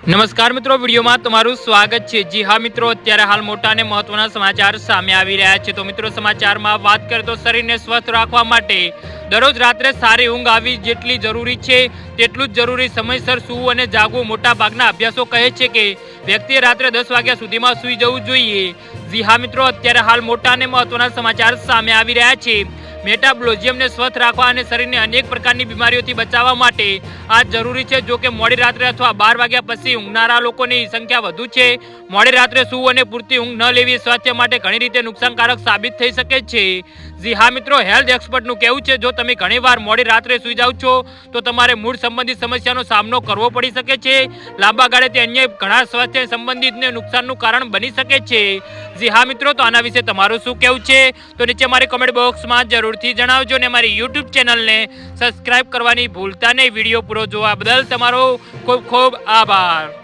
નમસ્કાર મિત્રો, વિડીયોમાં તમારું સ્વાગત છે। જી હા મિત્રો, અત્યારે હાલ મોટા અને મહત્વના સમાચાર સામે આવી રહ્યા છે। તો મિત્રો, સમાચારમાં વાત કરીએ તો શરીરને સ્વસ્થ રાખવા માટે દરરોજ રાત્રે સારી ઊંઘ આવી જેટલી જરૂરી છે તેટલું જ જરૂરી સમયસર સૂવું અને જાગવું। મોટા ભાગના અભ્યાસો કહે છે કે વ્યક્તિએ રાત્રે 10 વાગ્યા સુધીમાં સૂઈ જવું જોઈએ। જી હા મિત્રો, અત્યારે હાલ મોટા અને મહત્વના સમાચાર સામે આવી રહ્યા છે। મેટાબોલિઝમને સ્વસ્થ રાખવા અને શરીરને અનેક પ્રકારની બીમારીઓથી બચાવવા માટે આ જરૂરી છે। જો કે મોડી રાત્રે અથવા 12 વાગ્યા પછી ઊંઘનારા લોકોની સંખ્યા વધુ છે। મોડી રાત્રે સૂવું અને પૂરતી ઊંઘ ન લેવી સ્વાસ્થ્ય માટે ઘણી રીતે નુકસાનકારક સાબિત થઈ શકે છે। જી હા મિત્રો, હેલ્થ એક્સપર્ટનું કહેવું છે જો તમે ઘણીવાર મોડી રાત્રે સૂઈ જાઓ છો તો તમારે મૂડ સંબંધિત સમસ્યાનો સામનો કરવો પડી શકે છે। લાંબા ગાળે તે અન્ય ઘણા સ્વાસ્થ્ય સંબંધિત નુકસાનનું કારણ બની શકે છે। જી હા મિત્રો, તો આના વિશે તમારું શું કહેવું છે તો નીચે મારી કમેન્ટ બોક્સમાં જરૂરથી જણાવજો અને મારી યુટ્યુબ ચેનલને સબસ્ક્રાઇબ કરવાની ભૂલતા નહીં। વિડીયો પૂરો જોવા બદલ તમારો ખૂબ ખૂબ આભાર।